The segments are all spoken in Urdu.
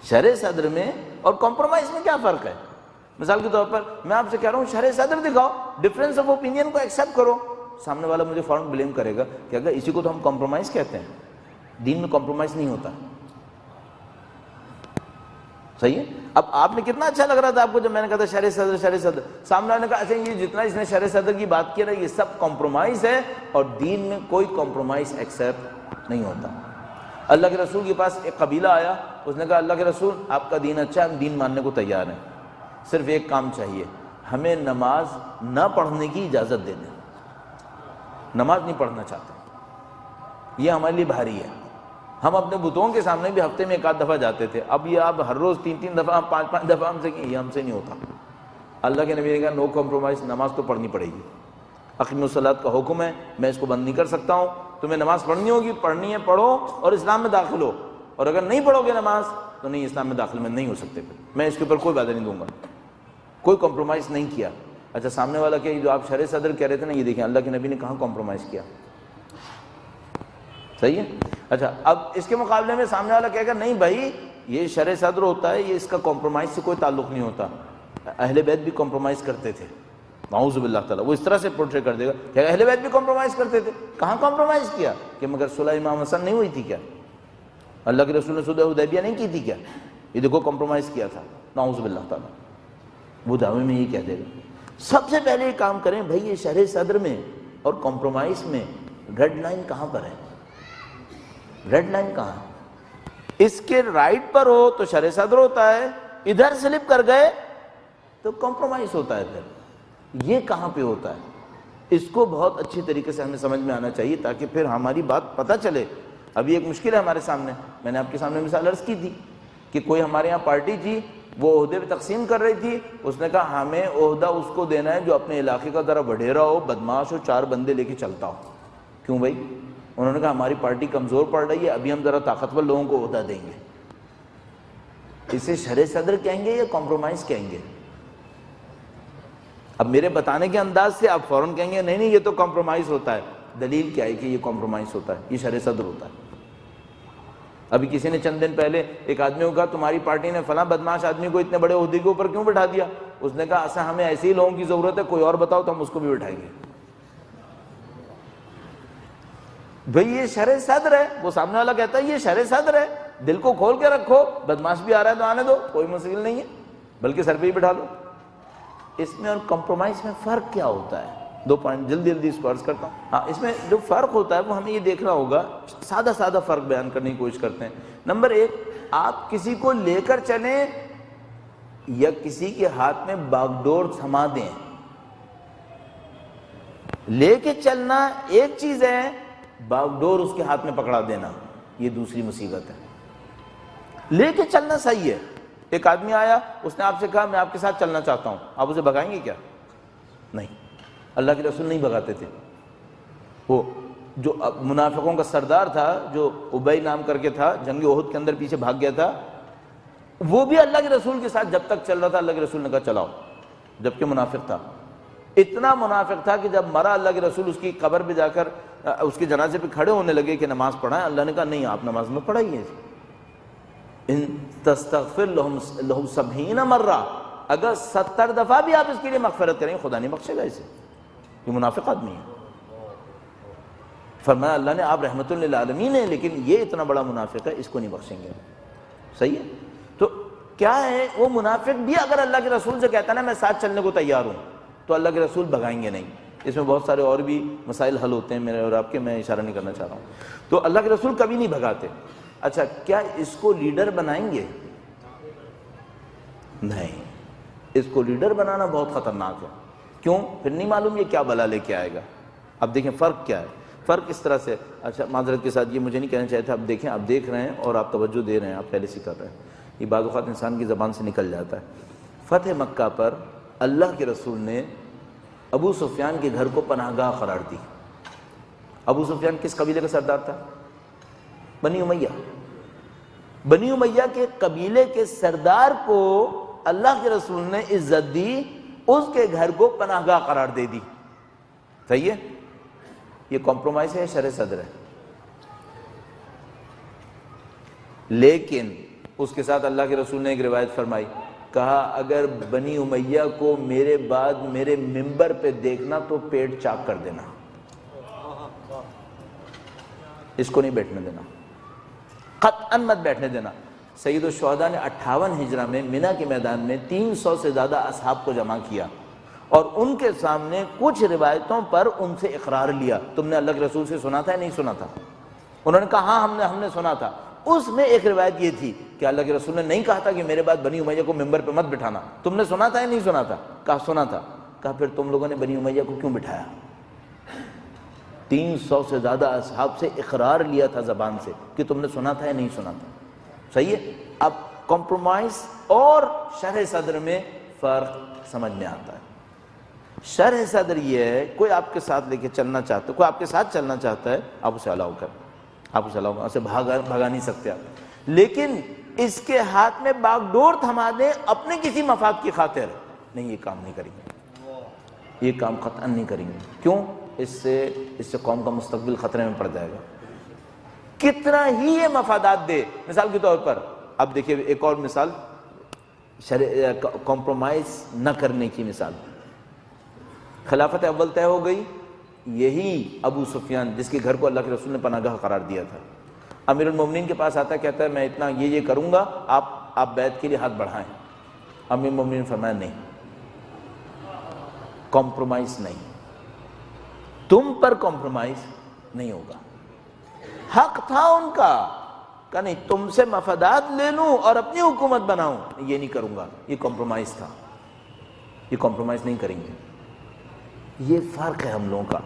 شرح صدر میں اور کمپرومائز میں کیا فرق ہے؟ مثال کے طور پر میں آپ سے کہہ رہا ہوں شرح صدر دکھاؤ، ڈفرینس آف اوپینین کو ایکسیپٹ کرو، سامنے والا مجھے فوراً بلیم کرے گا کہ اگر اسی کو تو ہم کمپرومائز کہتے ہیں، دین میں کمپرومائز نہیں ہوتا. صحیح ہے. اب آپ نے کتنا اچھا لگ رہا تھا آپ کو جب میں نے کہا تھا شرح صدر شرح صدر، سامنے والے نے کہا اچھا یہ جتنا اس نے شرح صدر کی بات کی نا یہ سب کمپرومائز ہے، اور دین میں کوئی کمپرومائز ایکسیپٹ نہیں ہوتا. اللہ کے رسول کے پاس ایک قبیلہ آیا، اس نے کہا اللہ کے رسول آپ کا دین اچھا ہے، ہم دین ماننے کو تیار ہیں، صرف ایک کام چاہیے، ہمیں نماز نہ پڑھنے کی اجازت دے دیں، نماز نہیں پڑھنا چاہتے، یہ ہمارے لیے بھاری ہے. ہم اپنے بتوں کے سامنے بھی ہفتے میں ایک آدھ دفعہ جاتے تھے، اب یہ آپ ہر روز 3 دفعہ 5 دفعہ ہم سے یہ ہم سے نہیں ہوتا. اللہ کے نبی نے کہا نو کمپرومائز، نماز تو پڑھنی پڑے گی. اقیموا الصلاۃ کا حکم ہے، میں اس کو بند نہیں کر سکتا ہوں، تمہیں نماز پڑھنی ہوگی، پڑھنی ہے پڑھو اور اسلام میں داخل ہو، اور اگر نہیں پڑھو گے نماز تو نہیں اسلام میں داخل میں نہیں ہو سکتے، پھر میں اس کے اوپر کوئی وعدہ نہیں دوں گا. کوئی کمپرومائز نہیں کیا. اچھا سامنے والا کہ جو آپ شرح صدر کہہ رہے تھے نا، یہ دیکھیں اللہ کے نبی نے کہاں کمپرومائز کیا. صحیح ہے. اچھا اب اس کے مقابلے میں سامنے والا کہے گا نہیں بھائی یہ شرح صدر ہوتا ہے، یہ اس کا کمپرومائز سے کوئی تعلق نہیں ہوتا، اہل بیت بھی کمپرومائز کرتے تھے. نعوذ باللہ تعالیٰ وہ اس طرح سے پورٹری کر دے گا کہ اہل بیت بھی کمپرومائز کرتے تھے. کہاں کمپرومائز کیا؟ کہ مگر صلح امام حسن نہیں ہوئی تھی کیا؟ اللہ کے رسول نے صلح حدیبیہ نہیں کی تھی کیا؟ یہ دیکھو کمپرومائز کیا تھا. نعوذ باللہ تعالیٰ وہ دعوے میں یہ کہہ دے گا. سب سے پہلے یہ کام کریں بھائی یہ شرح صدر میں اور کمپرومائز میں ریڈ لائن کہاں پر ہے؟ ریڈ لائن کہاں ہے؟ اس کے رائٹ پر ہو تو شرح صدر ہوتا ہے، ادھر سلپ کر گئے تو کمپرومائز ہوتا ہے. پھر یہ کہاں پہ ہوتا ہے؟ اس کو بہت اچھی طریقے سے ہمیں سمجھ میں آنا چاہیے تاکہ پھر ہماری بات پتہ چلے. ابھی ایک مشکل ہے ہمارے سامنے، میں نے آپ کے سامنے مثال عرض کی تھی کہ کوئی ہمارے یہاں پارٹی تھی، وہ عہدے پہ تقسیم کر رہی تھی، اس نے کہا ہمیں عہدہ اس کو دینا ہے جو اپنے علاقے کا ذرا وڈیرا ہو، بدماش ہو، 4 بندے لے کے چلتا ہو. کیوں بھائی؟ انہوں نے کہا ہماری پارٹی کمزور پڑ رہی ہے، ابھی ہم ذرا طاقتور لوگوں کو عہدہ دیں گے. اسے شرح صدر کہیں گے یا کمپرومائز کہیں گے؟ اب میرے بتانے کے انداز سے آپ فوراً کہیں گے نہیں یہ تو کمپرومائز ہوتا ہے. دلیل کیا ہے کہ یہ کمپرومائز ہوتا ہے، یہ شرح صدر ہوتا ہے؟ ابھی کسی نے چند دن پہلے ایک آدمی کو کہا تمہاری پارٹی نے فلاں بدماش آدمی کو اتنے بڑے عہدے کے اوپر کیوں بٹھا دیا؟ اس نے کہا ایسا ہمیں ایسے ہی لوگوں کی ضرورت ہے، کوئی اور بتاؤ تو ہم اس کو بھی بٹھائیں گے. بھئی یہ شرح صدر ہے. وہ سامنے والا کہتا ہے یہ شرح صدر ہے، دل کو کھول کے رکھو، بدماش بھی آ رہا ہے تو آنے دو، کوئی مشکل نہیں ہے، بلکہ سر پہ ہی بٹھا لو. اس میں اور کمپرومائز میں فرق کیا ہوتا ہے؟ 2 پوائنٹ جلدی اس کو عرض کرتا ہوں. ہاں اس میں جو فرق ہوتا ہے وہ ہمیں یہ دیکھنا ہوگا، سادہ فرق بیان کرنے کی کوشش کرتے ہیں. نمبر 1، آپ کسی کو لے کر چلیں یا کسی کے ہاتھ میں باغ ڈور تھما دیں. لے کے چلنا ایک چیز ہے، باغ ڈور اس کے ہاتھ میں پکڑا دینا یہ دوسری مصیبت ہے. لے کے چلنا صحیح ہے. ایک آدمی آیا، اس نے آپ سے کہا میں آپ کے ساتھ چلنا چاہتا ہوں، آپ اسے بھگائیں گے کیا؟ نہیں. اللہ کے رسول نہیں بھگاتے تھے. وہ جو منافقوں کا سردار تھا، جو ابی نام کر کے تھا، جنگ احد کے اندر پیچھے بھاگ گیا تھا، وہ بھی اللہ کے رسول کے ساتھ جب تک چل رہا تھا اللہ کے رسول نے کہا چلاؤ، جبکہ منافق تھا. اتنا منافق تھا کہ جب مرا اللہ کے رسول اس کی قبر پہ جا کر اس کے جنازے پہ کھڑے ہونے لگے کہ نماز پڑھائیں، اللہ نے کہا نہیں آپ نماز میں پڑھائیے. ان تستغفر لہم 70 مرہ، اگر 70 دفعہ بھی آپ اس کے لیے مغفرت کریں خدا نہیں بخشے گا اسے، یہ منافق آدمی ہے. فرمایا اللہ نے آپ رحمت للعالمین ہیں، لیکن یہ اتنا بڑا منافق ہے، اس کو نہیں بخشیں گے. صحیح ہے. تو کیا ہے، وہ منافق بھی اگر اللہ کے رسول سے کہتا ہے نا میں ساتھ چلنے کو تیار ہوں تو اللہ کے رسول بھگائیں گے نہیں. اس میں بہت سارے اور بھی مسائل حل ہوتے ہیں میرے اور آپ کے، میں اشارہ نہیں کرنا چاہ رہا ہوں. تو اللہ کے رسول کبھی نہیں بھگاتے. اچھا کیا اس کو لیڈر بنائیں گے؟ نہیں، اس کو لیڈر بنانا بہت خطرناک ہے. کیوں؟ پھر نہیں معلوم یہ کیا بلا لے کے آئے گا. اب دیکھیں فرق کیا ہے. فرق اس طرح سے، اچھا معذرت کے ساتھ یہ مجھے نہیں کہنا چاہیے تھا، اب دیکھیں آپ دیکھ رہے ہیں اور آپ توجہ دے رہے ہیں، آپ پہلے سے کر رہے ہیں، یہ بعض اوقات انسان کی زبان سے نکل جاتا ہے. فتح مکہ پر اللہ کے رسول نے ابو سفیان کے گھر کو پناہ گاہ قرار دی. ابو سفیان کس قبیلے کا سردار تھا؟ بنی امیہ. بنی امیہ کے قبیلے کے سردار کو اللہ کے رسول نے عزت دی، اس کے گھر کو پناہ گاہ قرار دے دی. صحیح ہے. یہ کمپرومائز ہے، شرح صدر ہے. لیکن اس کے ساتھ اللہ کے رسول نے ایک روایت فرمائی، کہا اگر بنی امیہ کو میرے بعد میرے منبر پہ دیکھنا تو پیٹ چاک کر دینا، اس کو نہیں بیٹھنے دینا، قطعاً مت بیٹھنے دینا۔ سید الشہداء نے 58 ہجرہ میں منی کے میدان میں 300 سے زیادہ اصحاب کو جمع کیا اور ان کے سامنے کچھ روایتوں پر ان سے اقرار لیا، تم نے اللہ کے رسول سے سنا تھا یا نہیں سنا تھا؟ انہوں نے کہا ہاں ہم نے سنا تھا۔ اس میں ایک روایت یہ تھی کہ اللہ کے رسول نے نہیں کہا تھا کہ میرے بعد بنی امیہ کو منبر پہ مت بٹھانا، تم نے سنا تھا یا نہیں سنا تھا؟ کہا سنا تھا۔ کہا پھر تم لوگوں نے بنی امیہ کو کیوں بٹھایا؟ 300 سے زیادہ اصحاب سے اقرار لیا تھا زبان سے کہ تم نے سنا تھا یا نہیں سنا تھا۔ صحیح ہے؟ اب کمپرومائز اور شرح صدر میں فرق سمجھ میں آتا ہے۔ شرح صدر یہ ہے کوئی آپ کے ساتھ لے کے چلنا چاہتا ہے، کوئی آپ کے ساتھ چلنا چاہتا ہے، آپ اسے الاؤ کر، آپ اسے الاؤ کر، اسے بھگا نہیں سکتے آپ، لیکن اس کے ہاتھ میں باغ ڈور تھما دیں اپنے کسی مفاد کی خاطر، نہیں، یہ کام نہیں کریں گے، یہ کام قطعاً نہیں کریں گے۔ کیوں؟ اس سے قوم کا مستقبل خطرے میں پڑ جائے گا۔ کتنا ہی یہ مفادات دے، مثال کے طور پر اب دیکھیے ایک اور مثال کمپرومائز نہ کرنے کی مثال۔ خلافت اول طے ہو گئی، یہی ابو سفیان جس کے گھر کو اللہ کے رسول نے پناہ گاہ قرار دیا تھا، امیر المومنین کے پاس آتا ہے، کہتا ہے میں اتنا یہ کروں گا، آپ بیعت کے لیے ہاتھ بڑھائیں۔ امیر المومنین نے فرمایا نہیں، کمپرومائز نہیں، تم پر کمپرومائز نہیں ہوگا۔ حق تھا ان کا کہ نہیں تم سے مفادات لے لوں اور اپنی حکومت بناؤں، یہ نہیں کروں گا، یہ کمپرومائز تھا، یہ کمپرومائز نہیں کریں گے۔ یہ فرق ہے ہم لوگوں کا۔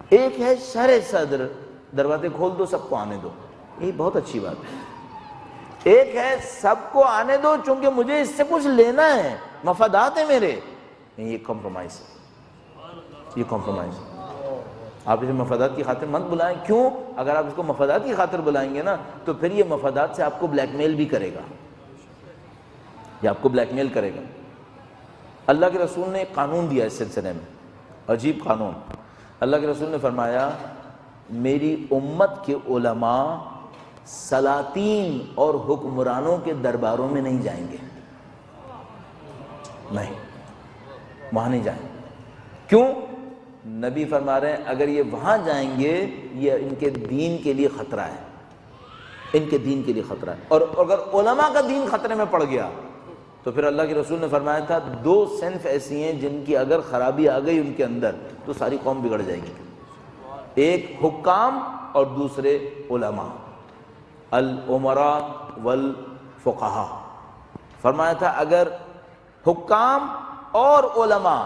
ایک ہے شرح صدر، دروازے کھول دو سب کو آنے دو، یہ بہت اچھی بات ہے۔ ایک ہے سب کو آنے دو چونکہ مجھے اس سے کچھ لینا ہے، مفادات ہیں میرے، یہ کمپرومائز ہے، یہ کمپرومائز ہے۔ آپ اسے مفادات کی خاطر مت بلائیں۔ کیوں؟ اگر آپ اس کو مفادات کی خاطر بلائیں گے نا تو پھر یہ مفادات سے آپ کو بلیک میل بھی کرے گا، یہ آپ کو بلیک میل کرے گا۔ اللہ کے رسول نے ایک قانون دیا اس سلسلے میں، عجیب قانون۔ اللہ کے رسول نے فرمایا میری امت کے علماء سلاطین اور حکمرانوں کے درباروں میں نہیں جائیں گے، نہیں، وہاں نہیں جائیں۔ کیوں؟ نبی فرما رہے ہیں اگر یہ وہاں جائیں گے یہ ان کے دین کے لیے خطرہ ہے، ان کے دین کے لیے خطرہ ہے، اور اگر علماء کا دین خطرے میں پڑ گیا تو پھر اللہ کے رسول نے فرمایا تھا دو صنف ایسی ہیں جن کی اگر خرابی آ گئی ان کے اندر تو ساری قوم بگڑ جائے گی، ایک حکام اور دوسرے علماء، الامراء والفقہاء۔ فرمایا تھا اگر حکام اور علماء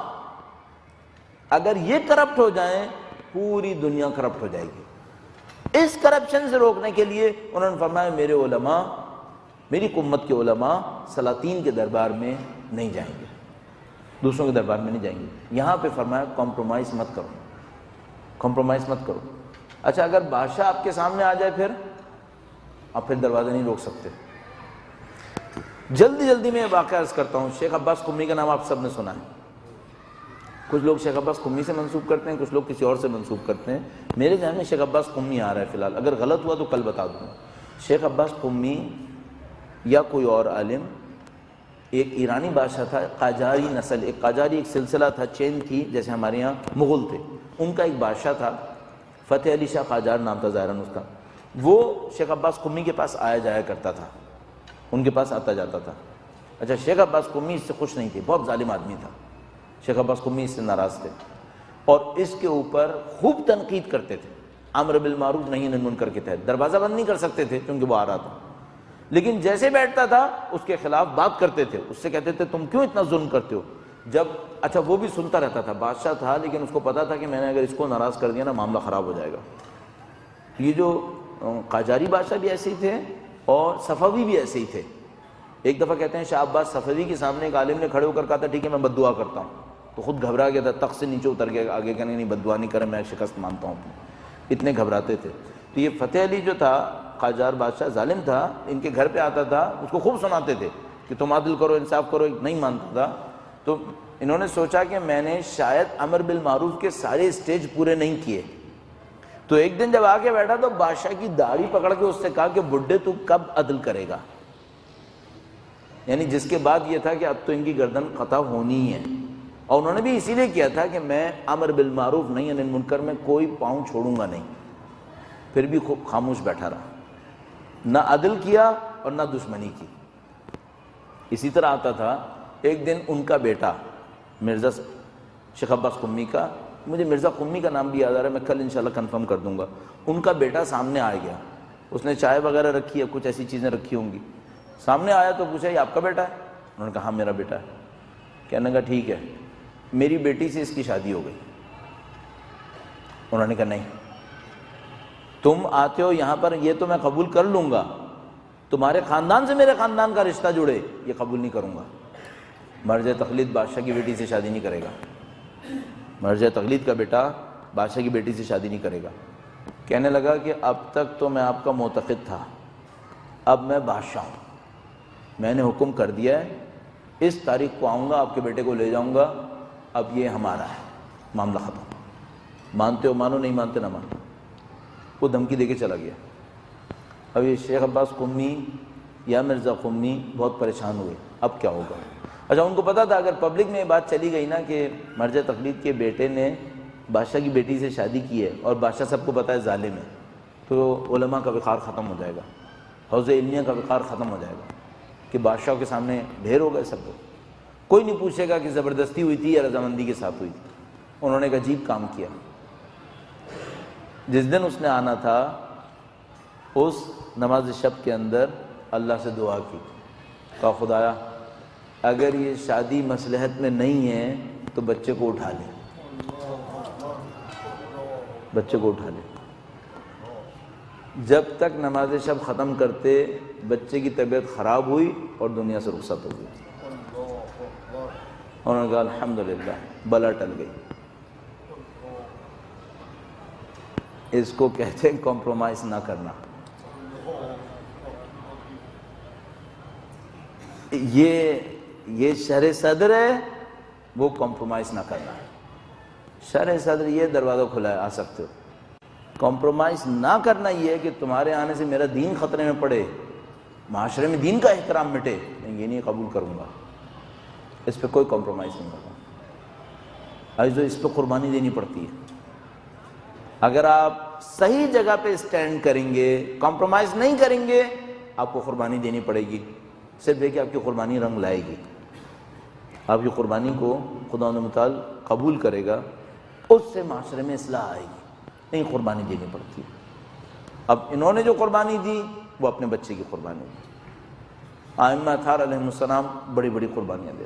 اگر یہ کرپٹ ہو جائیں پوری دنیا کرپٹ ہو جائے گی۔ اس کرپشن سے روکنے کے لیے انہوں نے فرمایا میرے علماء، میری امت کے علماء سلاطین کے دربار میں نہیں جائیں گے، دوسروں کے دربار میں نہیں جائیں گے۔ یہاں پہ فرمایا کمپرومائز مت کرو، کمپرومائز مت کرو۔ اچھا اگر بادشاہ آپ کے سامنے آ جائے پھر آپ پھر دروازے نہیں روک سکتے۔ جلدی میں واقعہ عرض کرتا ہوں۔ شیخ عباس قمی کا نام آپ سب نے سنا ہے، کچھ لوگ شیخ عباس قمی سے منسوب کرتے ہیں، کچھ لوگ کسی اور سے منسوب کرتے ہیں۔ میرے ذہن میں شیخ عباس قمی آ رہا ہے فی الحال، اگر غلط ہوا تو کل بتا دوں۔ شیخ عباس قمی یا کوئی اور عالم، ایک ایرانی بادشاہ تھا، قاجاری نسل، ایک قاجاری ایک سلسلہ تھا، چین تھی، جیسے ہمارے یہاں مغل تھے، ان کا ایک بادشاہ تھا، فتح علی شاہ قاجار نام تھا ظاہراً اس کا۔ وہ شیخ عباس قمی کے پاس آیا جایا کرتا تھا، ان کے پاس آتا جاتا تھا۔ اچھا شیخ عباس قمی اس سے خوش نہیں تھے، بہت ظالم آدمی تھا، شیخ عباس قمی اس سے ناراض تھے اور اس کے اوپر خوب تنقید کرتے تھے، امر بالمعروف نہی عن المنکر کے تحت۔ دروازہ بند نہیں کر سکتے تھے کیونکہ وہ آ رہا تھا، لیکن جیسے بیٹھتا تھا اس کے خلاف بات کرتے تھے، اس سے کہتے تھے تم کیوں اتنا ظلم کرتے ہو۔ جب اچھا وہ بھی سنتا رہتا تھا، بادشاہ تھا لیکن اس کو پتا تھا کہ میں نے اگر اس کو ناراض کر دیا نا معاملہ خراب ہو جائے گا۔ یہ جو قاجاری بادشاہ بھی ایسے ہی تھے اور صفوی بھی ایسے ہی تھے۔ ایک دفعہ کہتے ہیں شاہ عباس صفوی کے سامنے ایک عالم نے کھڑے ہو کر کہا تھا ٹھیک ہے میں بد دعا کرتا ہوں، تو خود گھبرا گیا تھا، تخت سے نیچے اتر گیا، آگے کہنے نہیں بد دعا نہیں کرے، میں شکست مانتا ہوں، اتنے گھبراتے تھے۔ تو یہ فتح علی جو تھا قاجار بادشاہ ظالم تھا، ان کے گھر پہ آتا تھا، اس کو خوب سناتے تھے کہ تم عدل کرو انصاف کرو، نہیں مانتا تھا۔ تو انہوں نے سوچا کہ میں نے شاید امر بالمعروف کے سارے سٹیج پورے نہیں کیے، تو ایک دن جب آ کے بیٹھا تو بادشاہ کی داڑھی پکڑ کے اس سے کہا کہ بڈھے تو کب عدل کرے گا، یعنی جس کے بعد یہ تھا کہ اب تو ان کی گردن قطع ہونی ہے، اور انہوں نے بھی اسی لیے کیا تھا کہ میں امر بالمعروف نہی عن المنکر میں کوئی پاؤں چھوڑوں گا نہیں، پھر بھی خوب خاموش بیٹھا رہا، نہ عدل کیا اور نہ دشمنی کی۔ اسی طرح آتا تھا ایک دن ان کا بیٹا مرزا شیخ عباس قمی کا، مجھے مرزا قمی کا نام بھی یاد آ رہا ہے، میں کل انشاءاللہ کنفرم کر دوں گا، ان کا بیٹا سامنے آ گیا، اس نے چائے وغیرہ رکھی ہے، کچھ ایسی چیزیں رکھی ہوں گی، سامنے آیا تو پوچھا یہ آپ کا بیٹا ہے؟ انہوں نے کہا ہاں میرا بیٹا ہے۔ کہنے لگا ٹھیک ہے، میری بیٹی سے اس کی شادی ہو گئی۔ انہوں نے کہا نہیں، تم آتے ہو یہاں پر یہ تو میں قبول کر لوں گا، تمہارے خاندان سے میرے خاندان کا رشتہ جڑے یہ قبول نہیں کروں گا۔ مرجع تقلید بادشاہ کی بیٹی سے شادی نہیں کرے گا، مرجع تقلید کا بیٹا بادشاہ کی بیٹی سے شادی نہیں کرے گا۔ کہنے لگا کہ اب تک تو میں آپ کا معتقد تھا، اب میں بادشاہ ہوں، میں نے حکم کر دیا ہے، اس تاریخ کو آؤں گا، آپ کے بیٹے کو لے جاؤں گا، اب یہ ہمارا ہے، معاملہ ختم، مانتے ہو مانو، نہیں مانتے نہ مانو۔ وہ دھمکی دے کے چلا گیا۔ اب یہ شیخ عباس قمی یا مرزا قمی بہت پریشان ہوئے، اب کیا ہوگا؟ اچھا ان کو پتا تھا اگر پبلک میں یہ بات چلی گئی نا کہ مرجع تقلید کے بیٹے نے بادشاہ کی بیٹی سے شادی کی ہے اور بادشاہ سب کو پتا ہے ظالم ہے، تو علماء کا وقار ختم ہو جائے گا، حوض علمیہ کا وقار ختم ہو جائے گا، کہ بادشاہ کے سامنے ڈھیر ہو گئے سب لوگ، کوئی نہیں پوچھے گا کہ زبردستی ہوئی تھی یا رضامندی کے ساتھ ہوئی تھی۔ انہوں نے ایک عجیب کام کیا، جس دن اس نے آنا تھا اس نماز شب کے اندر اللہ سے دعا کی، کہا خدایا اگر یہ شادی مصلحت میں نہیں ہے تو بچے کو اٹھا لے، بچے کو اٹھا لے۔ جب تک نماز شب ختم کرتے بچے کی طبیعت خراب ہوئی اور دنیا سے رخصت ہو گئی۔ انہوں نے کہا الحمدللہ بلا ٹل گئی۔ اس کو کہتے ہیں کمپرومائز نہ کرنا۔ یہ شرح صدر ہے، وہ کمپرومائز نہ کرنا ہے۔ شرح صدر یہ دروازہ کھلا ہے، آ سکتے ہو۔ کمپرومائز نہ کرنا یہ ہے کہ تمہارے آنے سے میرا دین خطرے میں پڑے، معاشرے میں دین کا احترام مٹے، میں یہ نہیں قبول کروں گا، اس پہ کوئی کمپرومائز نہیں کروں۔ آج تو اس پہ قربانی دینی پڑتی ہے۔ اگر آپ صحیح جگہ پہ اسٹینڈ کریں گے، کمپرومائز نہیں کریں گے، آپ کو قربانی دینی پڑے گی، صرف یہ کہ آپ کی قربانی رنگ لائے گی، آپ کی قربانی کو خدا متعال قبول کرے گا، اس سے معاشرے میں اصلاح آئے گی، نہیں قربانی دینی پڑتی۔ اب انہوں نے جو قربانی دی وہ اپنے بچے کی قربانی دی۔ ائمہ اطہار علیہ السلام بڑی بڑی قربانیاں دیتے۔